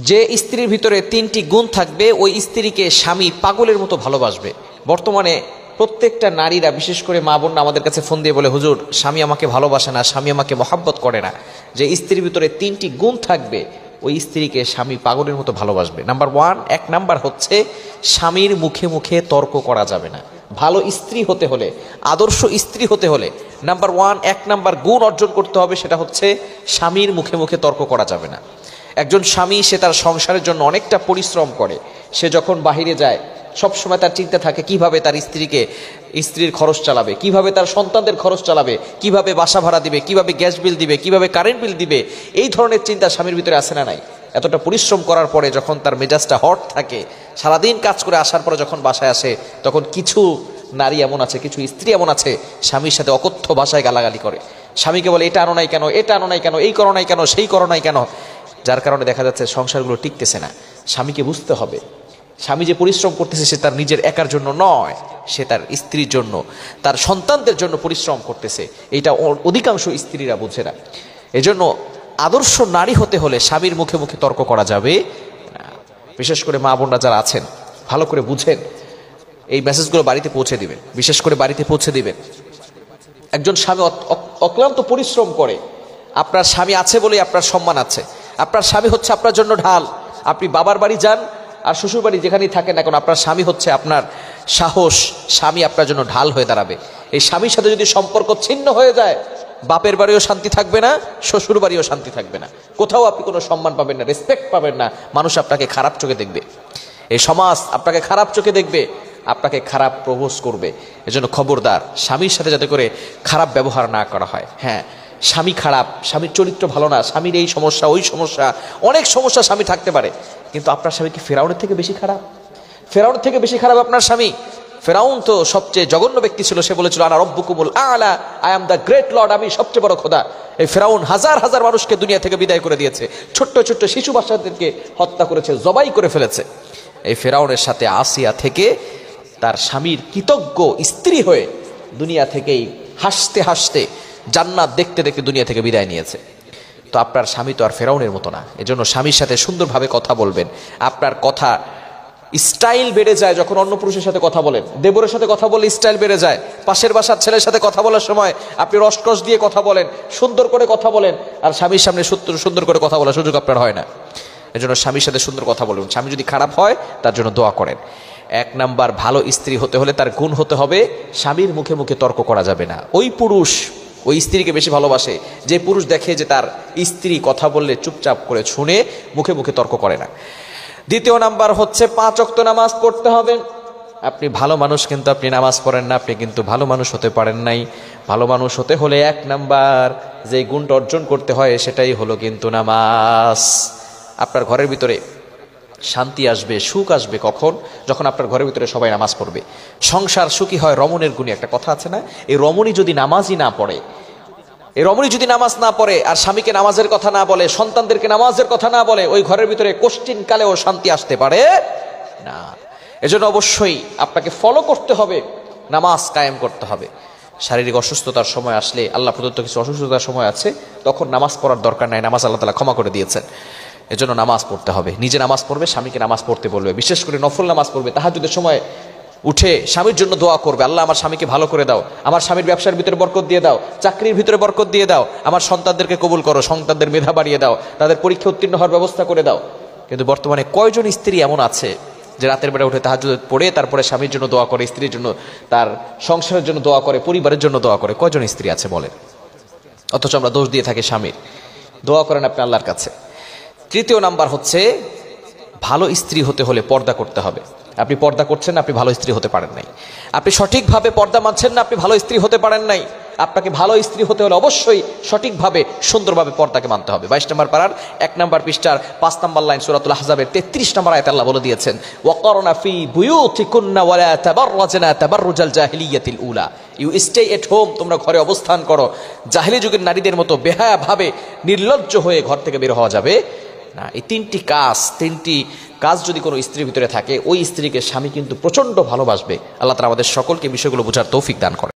যে স্ত্রীর ভিতরে তিনটি গুণ থাকবে ওই স্ত্রীকে স্বামী পাগলের মতো ভালোবাসবে। বর্তমানে প্রত্যেকটা নারীরা, বিশেষ করে মা বোনরা আমাদের কাছে ফোন দিয়ে বলে, হুজুর স্বামী আমাকে ভালোবাসে না, স্বামী আমাকে মহাব্বত করে না। যে স্ত্রীর ভিতরে তিনটি গুণ থাকবে ওই স্ত্রীকে স্বামী পাগলের মতো ভালোবাসবে। নাম্বার ওয়ান, এক নাম্বার হচ্ছে স্বামীর মুখে মুখে তর্ক করা যাবে না। ভালো স্ত্রী হতে হলে, আদর্শ স্ত্রী হতে হলে নাম্বার ওয়ান, এক নাম্বার গুণ অর্জন করতে হবে, সেটা হচ্ছে স্বামীর মুখে মুখে তর্ক করা যাবে না। একজন স্বামী, সে তার সংসারের জন্য অনেকটা পরিশ্রম করে। সে যখন বাহিরে যায় সবসময় তার চিন্তা থাকে কিভাবে তার স্ত্রীর খরচ চালাবে, কিভাবে তার সন্তানদের খরচ চালাবে, কিভাবে বাসা ভাড়া দিবে, কিভাবে গ্যাস বিল দিবে, কিভাবে কারেন্ট বিল দিবে। এই ধরনের চিন্তা স্বামীর ভিতরে আসে না নাই? এতটা পরিশ্রম করার পরে যখন তার মেজাজটা হট থাকে, সারাদিন কাজ করে আসার পরে যখন বাসায় আসে, তখন কিছু নারী এমন আছে, কিছু স্ত্রী এমন আছে, স্বামীর সাথে অকথ্য ভাষায় গালাগালি করে। স্বামীকে বলে এটা আনো নাই কেন, এটা আনো নাই কেন, এই করো নাই কেন, সেই করো নাই কেন। যার কারণে দেখা যাচ্ছে সংসারগুলো টিকতেছে না। স্বামীকে বুঝতে হবে, স্বামী যে পরিশ্রম করতেছে সে তার নিজের একার জন্য নয়, সে তার স্ত্রীর জন্য, তার সন্তানদের জন্য পরিশ্রম করতেছে। এটা অধিকাংশ স্ত্রীরা বুঝে না। এজন্য আদর্শ নারী হতে হলে স্বামীর মুখে মুখে তর্ক করা যাবে না। বিশেষ করে মা বোনরা যারা আছেন, ভালো করে বুঝেন, এই মেসেজগুলো বাড়িতে পৌঁছে দিবেন, বিশেষ করে বাড়িতে পৌঁছে দিবেন। একজন স্বামী অক্লান্ত পরিশ্রম করে। আপনার স্বামী আছে বলেই আপনার সম্মান আছে। আপনার স্বামী হচ্ছে আপনার জন্য ঢাল। আপনি বাবার বাড়ি যান আর শ্বশুর বাড়ি যেখানেই থাকেন এখন, আপনার স্বামী হচ্ছে আপনার সাহস। স্বামী আপনার জন্য ঢাল হয়ে দাঁড়াবে। এই স্বামীর সাথে যদি সম্পর্ক ছিন্ন হয়ে যায়, বাপের বাড়িও শান্তি থাকবে না, শ্বশুর বাড়িও শান্তি থাকবে না, কোথাও আপনি কোনো সম্মান পাবেন না, রেসপেক্ট পাবেন না। মানুষ আপনাকে খারাপ চোখে দেখবে, এই সমাজ আপনাকে খারাপ চোখে দেখবে, আপনাকে খারাপ প্রপোজ করবে। এজন্য খবরদার, স্বামীর সাথে যাতে করে খারাপ ব্যবহার না করা হয়। হ্যাঁ, স্বামী খারাপ, স্বামীর চরিত্র ভালো না, স্বামীর এই সমস্যা, ওই সমস্যা, অনেক সমস্যা স্বামী থাকতে পারে, কিন্তু আপনার স্বামী কি ফেরাউনের থেকে বেশি খারাপ? ফেরাউনের থেকে বেশি খারাপ আপনার স্বামী? ফেরাউন তো সবচেয়ে জঘন্য ব্যক্তি ছিল। সে বলেছিল আনা রব্বুকুমুল আলা, I am the great Lord, আমি সবচেয়ে বড় খোদা। এই ফেরাউন হাজার হাজার মানুষকে দুনিয়া থেকে বিদায় করে দিয়েছে, ছোট্ট ছোট্ট শিশু বাচ্চাদেরকে হত্যা করেছে, জবাই করে ফেলেছে। এই ফেরাউনের সাথে আসিয়া থেকে তার স্বামীর কৃতজ্ঞ স্ত্রী হয়ে দুনিয়া থেকেই হাসতে হাসতে, জান্নাত দেখতে দেখতে দুনিয়া থেকে বিদায় নিয়েছে। তো আপনার স্বামী তো আর ফেরাউনের মতো না। এজন্য স্বামীর সাথে সুন্দরভাবে কথা বলবেন। আপনার কথা স্টাইল বেড়ে যায় যখন অন্য পুরুষের সাথে কথা বলেন। দেবরের সাথে কথা বললে স্টাইল বেড়ে যায়। পাশের বাসার ছেলের সাথে কথা বলার সময় আপনি রসকস দিয়ে কথা বলেন, সুন্দর করে কথা বলেন, আর স্বামীর সামনে সুন্দর করে কথা বলার সুযোগ আপনার হয় না। এজন্য স্বামীর সাথে সুন্দর কথা বলুন। স্বামী যদি খারাপ হয় তার জন্য দোয়া করেন। এক নাম্বার, ভালো স্ত্রী হতে হলে তার গুণ হতে হবে স্বামীর মুখে মুখে তর্ক করা যাবে না। ওই পুরুষ ওই স্ত্রীকে বেশি ভালোবাসে যে পুরুষ দেখে যে তার স্ত্রী কথা বললে চুপচাপ করে শুনে, মুখে মুখে তর্ক করে না। দ্বিতীয় নাম্বার হচ্ছে 5 ওয়াক্ত নামাজ পড়তে হবে। আপনি ভালো মানুষ কিন্তু আপনি নামাজ পড়েন না, আপনি কিন্তু ভালো মানুষ হতে পারেন নাই। ভালো মানুষ হতে হলে এক নাম্বার যে গুণটা অর্জন করতে হয় সেটাই হলো কিন্তু নামাজ। আপনার ঘরের ভিতরে শান্তি আসবে, সুখ আসবে কখন? যখন আপনার ঘরের ভিতরে সবাই নামাজ পড়বে। সংসার সুখী হয় রমণের গুণে, একটা কথা আছে না? এই রমণী যদি নামাজই না পড়ে, এই রমণী যদি নামাজ না পড়ে আর স্বামীকে নামাজের কথা না বলে, সন্তানদেরকে নামাজের কথা না বলে, ওই ঘরের ভিতরে কোশ্চিন কালেও শান্তি আসতে পারে না। এজন্য অবশ্যই আপনাকে ফলো করতে হবে, নামাজ কায়েম করতে হবে। শারীরিক অসুস্থতার সময় আসলে, আল্লাহ প্রদত্ত কিছু অসুস্থতার সময় আছে, তখন নামাজ পড়ার দরকার নাই, নামাজ আল্লাহ তাআলা ক্ষমা করে দিয়েছেন। এজন্য নামাজ পড়তে হবে। নিজে নামাজ পড়বে, স্বামীকে নামাজ পড়তে বলবে, বিশেষ করে নফল নামাজ পড়বে। তাহাজ্জুদের সময় উঠে স্বামীর জন্য দোয়া করবে, আল্লাহ আমার স্বামীকে ভালো করে দাও, আমার স্বামীর ব্যবসার ভিতরে বরকত দিয়ে দাও, চাকরির ভিতরে বরকত দিয়ে দাও, আমার সন্তানদেরকে কবুল করো, সন্তানদের মেধা বাড়িয়ে দাও, তাদের পরীক্ষা উত্তীর্ণ হওয়ার ব্যবস্থা করে দাও। কিন্তু বর্তমানে কয়জন স্ত্রী এমন আছে যে রাতের বেলা উঠে তাহাজ্জুদ পড়ে তারপরে স্বামীর জন্য দোয়া করে, স্ত্রীর জন্য, তার সংসারের জন্য দোয়া করে, পরিবারের জন্য দোয়া করে? কয়জন স্ত্রী আছে বলেন? অথচ আমরা দোষ দিয়ে থাকি স্বামীর। দোয়া করেন আপনি আল্লাহর কাছে। তৃতীয় নাম্বার হচ্ছে, ভালো স্ত্রী হতে হলে পর্দা করতে হবে। আপনি পর্দা করছেন না, আপনি ভালো স্ত্রী হতে পারেন নাই। আপনি সঠিকভাবে পর্দা মানছেন না, আপনি ভালো স্ত্রী হতে পারেন নাই। আপনাকে ভালো স্ত্রী হতে হলে অবশ্যই সঠিকভাবে, সুন্দরভাবে পর্দাকে মানতে হবে। 22 নম্বর পারার 1 নম্বর পৃষ্ঠার 5 নম্বর লাইন সূরাতুল আহজাবের 33 নম্বর আয়াতে আল্লাহ বলে দিয়েছেন, ওয়াকারনা ফি বুয়ুতিকুন্না ওয়ালা তাবাররাজনা তাবাররুজাল জাহিলিয়াতিল উলা। ইউ স্টে এট হোম, তোমরা ঘরে অবস্থান করো। জাহিলি যুগের নারীদের মতো বেহায়া ভাবে, নির্লজ্জ হয়ে ঘর থেকে বের হওয়া যাবে না। এই তিনটি কাজ যদি কোনো স্ত্রীর ভিতরে থাকে, ওই স্ত্রীকে স্বামী কিন্তু প্রচন্ড ভালোবাসবে। আল্লাহ তাআলা আমাদের সকলকে বিষয়গুলো বোঝার তৌফিক দান করেন।